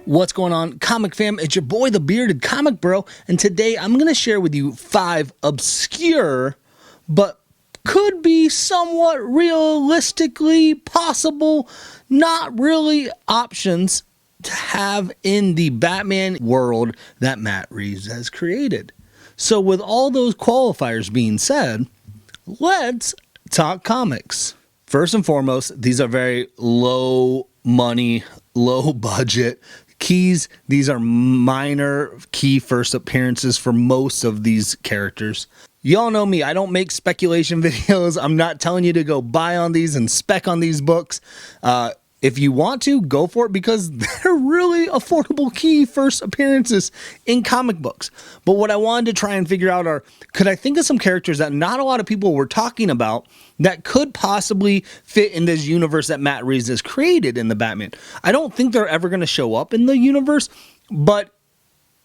What's going on, comic fam? It's your boy, the Bearded Comic Bro, and today I'm going to share with you 5 obscure, but could be somewhat realistically possible, not really options to have in the Batman world that Matt Reeves has created. So with all those qualifiers being said, let's talk comics. First and foremost, these are very low money, low budget keys. These are minor key first appearances for most of these characters. Y'all know me, I don't make speculation videos. I'm not telling you to go buy on these and spec on these books. If you want to, go for it because they're really affordable key first appearances in comic books. But what I wanted to try and figure out are, could I think of some characters that not a lot of people were talking about that could possibly fit in this universe that Matt Reeves has created in the Batman? I don't think they're ever going to show up in the universe, but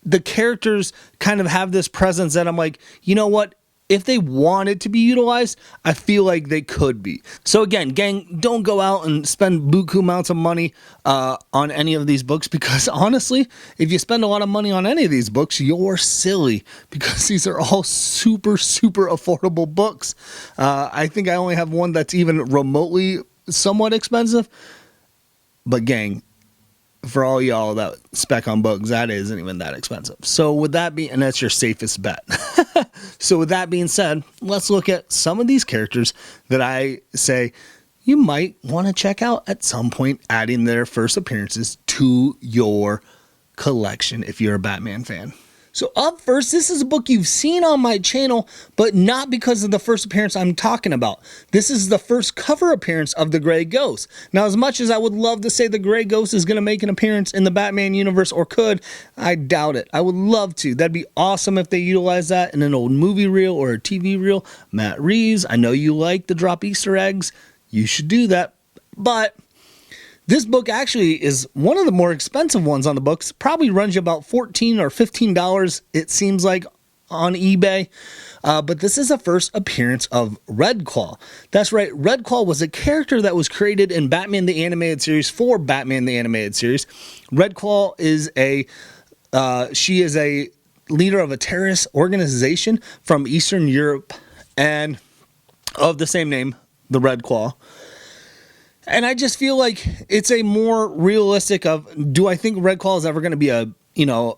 the characters kind of have this presence that I'm like, you know what? If they wanted to be utilized, I feel like they could be. So again, gang, don't go out and spend buku amounts of money on any of these books because honestly, if you spend a lot of money on any of these books, you're silly because these are all super, super affordable books. I think I only have one that's even remotely somewhat expensive. But gang, for all y'all that spec on books, that isn't even that expensive. So with that being, and that's your safest bet. So with that being said, let's look at some of these characters that I say you might want to check out at some point, adding their first appearances to your collection if you're a Batman fan. So up first, this is a book you've seen on my channel, but not because of the first appearance I'm talking about. This is the first cover appearance of the Gray Ghost. Now, as much as I would love to say the Gray Ghost is going to make an appearance in the Batman universe, or could, I doubt it. I would love to. That'd be awesome if they utilize that in an old movie reel or a TV reel. Matt Reeves, I know you like to drop Easter eggs. You should do that. But this book actually is one of the more expensive ones on the books. Probably runs you about $14 or $15, it seems like, on eBay. But this is the first appearance of Red Claw. That's right, Red Claw was a character that was created in Batman the Animated Series for Batman the Animated Series. Red Claw is she is a leader of a terrorist organization from Eastern Europe and of the same name, the Red Claw. And I just feel like it's a more realistic of, do I think Red Claw is ever going to be a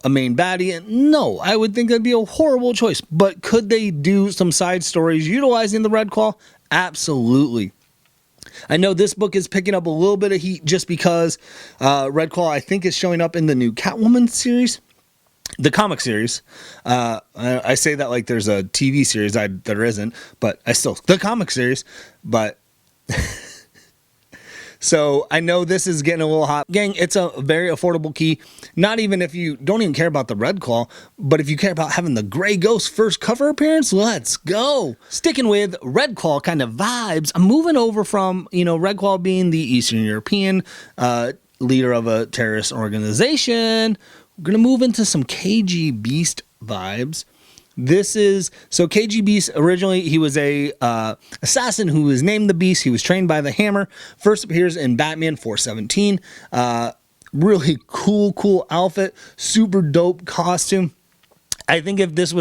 main baddie? No, I would think that'd be a horrible choice. But could they do some side stories utilizing the Red Claw? Absolutely. I know this book is picking up a little bit of heat just because Red Claw, I think, is showing up in the new Catwoman series. The comic series. I say that like there's a TV series. There isn't, but the comic series. But so I know this is getting a little hot. Gang, it's a very affordable key. Not even if you don't even care about the Red Claw, but if you care about having the Gray Ghost first cover appearance, let's go. Sticking with Red Claw kind of vibes, I'm moving over from, Red Claw being the Eastern European leader of a terrorist organization. We're going to move into some KG Beast vibes. KG Beast, originally he was a assassin who was named the Beast. He was trained by the Hammer. First appears in Batman 417. Really cool outfit. Super dope costume. I think if this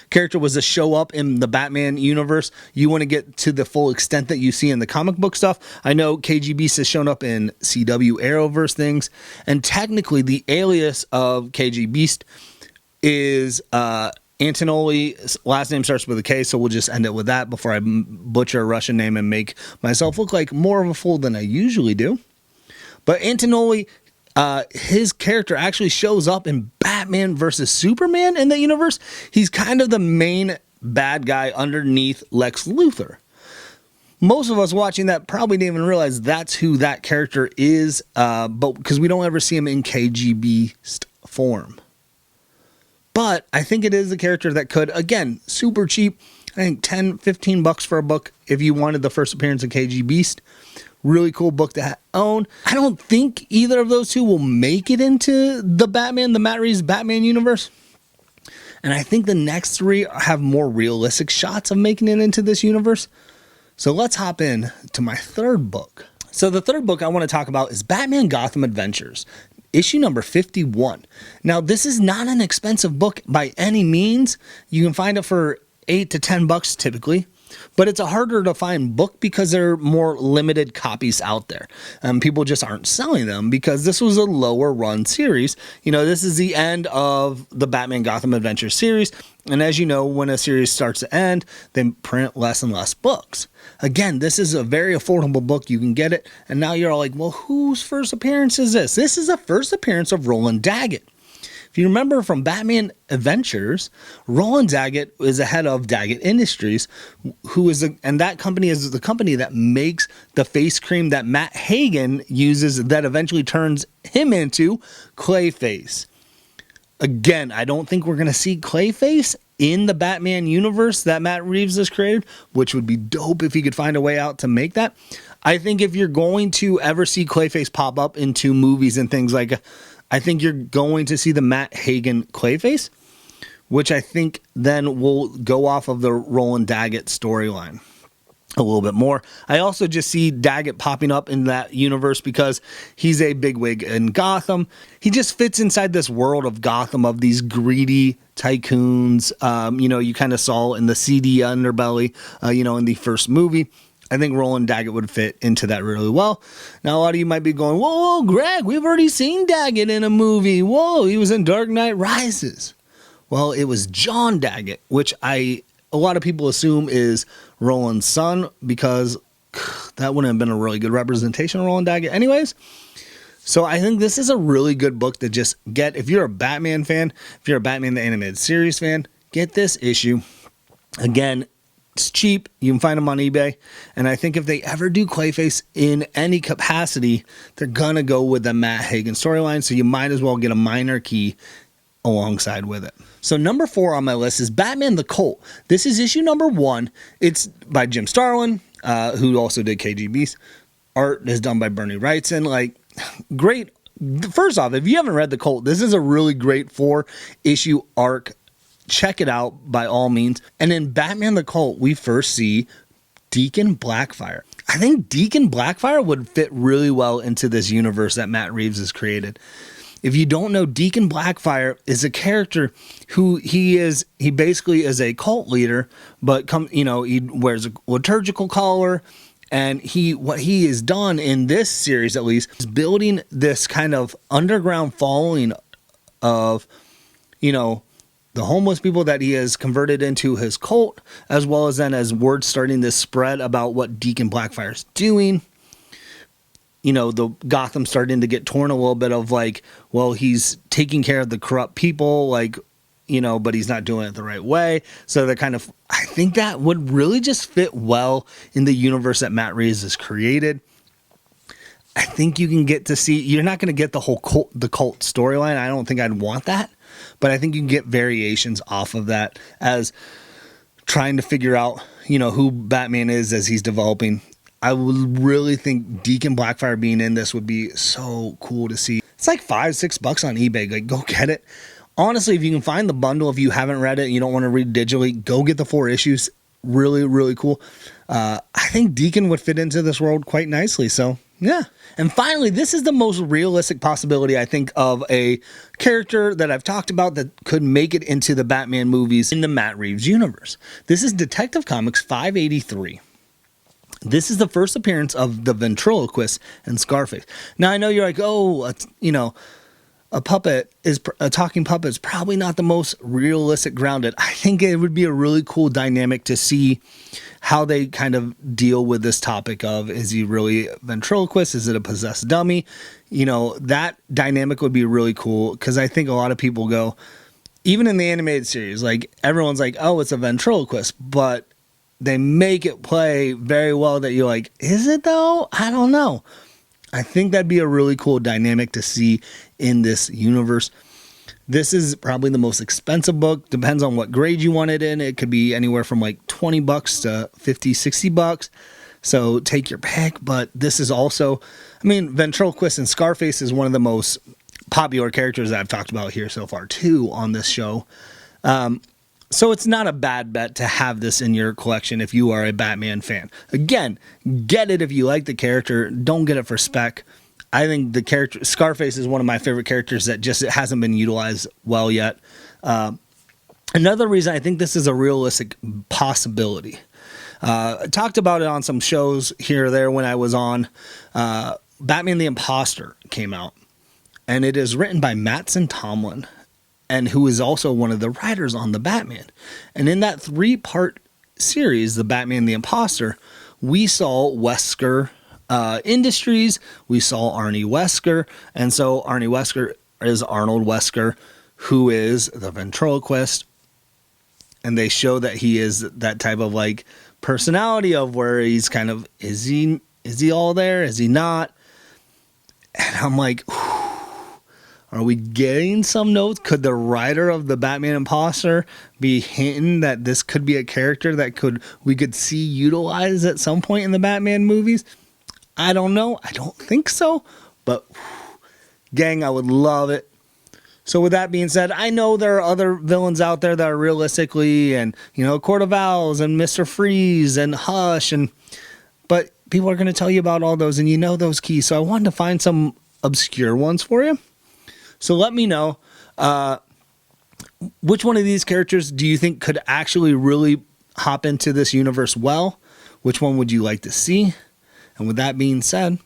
character was to show up in the Batman universe, you want to get to the full extent that you see in the comic book stuff. I know KG Beast has shown up in CW Arrowverse things, and technically the alias of KG Beast is Antonoli. Last name starts with a K, so we'll just end it with that before I butcher a Russian name and make myself look like more of a fool than I usually do. But Antonoli, his character actually shows up in Batman versus Superman in the universe. He's kind of the main bad guy underneath Lex Luthor. Most of us watching that probably didn't even realize that's who that character is, but because we don't ever see him in KG Beast form. But I think it is a character that could, again, super cheap. I think $10-15 for a book if you wanted the first appearance of KG Beast. Really cool book to own. I don't think either of those two will make it into the Matt Reeves Batman universe. And I think the next 3 have more realistic shots of making it into this universe. So let's hop in to my third book. So the third book I want to talk about is Batman Gotham Adventures. issue number 51. Now, this is not an expensive book by any means. You can find it for $8 to $10 typically, but it's a harder to find book because there are more limited copies out there. People just aren't selling them because this was a lower run series. This is the end of the Batman Gotham Adventure series. And as you know, when a series starts to end, they print less and less books. Again, this is a very affordable book. You can get it. And now you're all like, well, whose first appearance is this? This is the first appearance of Roland Daggett. If you remember from Batman Adventures, Roland Daggett is the head of Daggett Industries, and that company is the company that makes the face cream that Matt Hagen uses that eventually turns him into Clayface. Again, I don't think we're going to see Clayface in the Batman universe that Matt Reeves has created, which would be dope if he could find a way out to make that. I think if you're going to ever see Clayface pop up into movies and things like, I think you're going to see the Matt Hagen Clayface, which I think then will go off of the Roland Daggett storyline a little bit more. I also just see Daggett popping up in that universe because he's a bigwig in Gotham. He just fits inside this world of Gotham of these greedy tycoons. You kind of saw in the seedy underbelly, in the first movie. I think Roland Daggett would fit into that really well. Now, a lot of you might be going, whoa, Greg, we've already seen Daggett in a movie. Whoa, he was in Dark Knight Rises. Well, it was John Daggett, which a lot of people assume is Roland's son because that wouldn't have been a really good representation of Roland Daggett anyways. So I think this is a really good book to just get. If you're a Batman fan, if you're a Batman the Animated Series fan, get this issue. Again, it's cheap. You can find them on eBay. And I think if they ever do Clayface in any capacity, they're going to go with the Matt Hagen storyline. So you might as well get a minor key alongside with it. So number 4 on my list is Batman the Cult. This is issue number 1. It's by Jim Starlin, who also did KGB's. Art is done by Bernie Wrightson. Great. First off, if you haven't read The Cult, this is a really great 4-issue arc. Check it out by all means. And in Batman the Cult, we first see Deacon Blackfire. I think Deacon Blackfire would fit really well into this universe that Matt Reeves has created. If you don't know, Deacon Blackfire is a character who he basically is a cult leader, but he wears a liturgical collar, and what he has done in this series at least is building this kind of underground following of, the homeless people that he has converted into his cult, as well as then as word starting to spread about what Deacon Blackfire is doing. The Gotham starting to get torn a little bit of he's taking care of the corrupt people, but he's not doing it the right way. So I think that would really just fit well in the universe that Matt Reeves has created. I think you can get to see, you're not going to get the whole cult storyline. I don't think I'd want that, but I think you can get variations off of that as trying to figure out, who Batman is as he's developing. I would really think Deacon Blackfire being in this would be so cool to see. It's like $5-6 on eBay. Go get it. Honestly, if you can find the bundle, if you haven't read it and you don't want to read digitally, go get the 4 issues. Really, really cool. I think Deacon would fit into this world quite nicely. So, yeah. And finally, this is the most realistic possibility, I think, of a character that I've talked about that could make it into the Batman movies in the Matt Reeves universe. This is Detective Comics 583. This is the first appearance of the ventriloquist and Scarface. Now, I know you're like, a talking puppet is probably not the most realistic grounded. I think it would be a really cool dynamic to see how they kind of deal with this topic of, is he really a ventriloquist? Is it a possessed dummy? That dynamic would be really cool because I think a lot of people go, even in the animated series, everyone's like, oh, it's a ventriloquist, but they make it play very well that you're like, is it though? I don't know. I think that'd be a really cool dynamic to see in this universe. This is probably the most expensive book. Depends on what grade you want it in. It could be anywhere from $20 to $50-$60. So take your pick. But this is also, ventriloquist and Scarface is one of the most popular characters that I've talked about here so far too on this show. So it's not a bad bet to have this in your collection if you are a Batman fan. Again, get it if you like the character. Don't get it for spec. I think the character Scarface is one of my favorite characters that just hasn't been utilized well yet. Another reason I think this is a realistic possibility. I talked about it on some shows here or there when I was on. Batman the Imposter came out, and it is written by Matt Tomlin, and who is also one of the writers on the Batman. And in that 3-part series, the Batman the Imposter, we saw Wesker Industries, we saw Arnie Wesker, and so Arnie Wesker is Arnold Wesker, who is the ventriloquist, and they show that he is that type of like personality of where he's kind of, is he all there, is he not? And I'm like, are we getting some notes? Could the writer of the Batman Imposter be hinting that this could be a character that we could see utilized at some point in the Batman movies? I don't know. I don't think so. But, gang, I would love it. So with that being said, I know there are other villains out there that are realistically, and, Court of Owls and Mr. Freeze and Hush, but people are going to tell you about all those, and those keys. So I wanted to find some obscure ones for you. So let me know, which one of these characters do you think could actually really hop into this universe well? Which one would you like to see? And with that being said,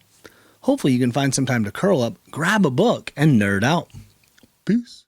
hopefully you can find some time to curl up, grab a book, and nerd out. Peace.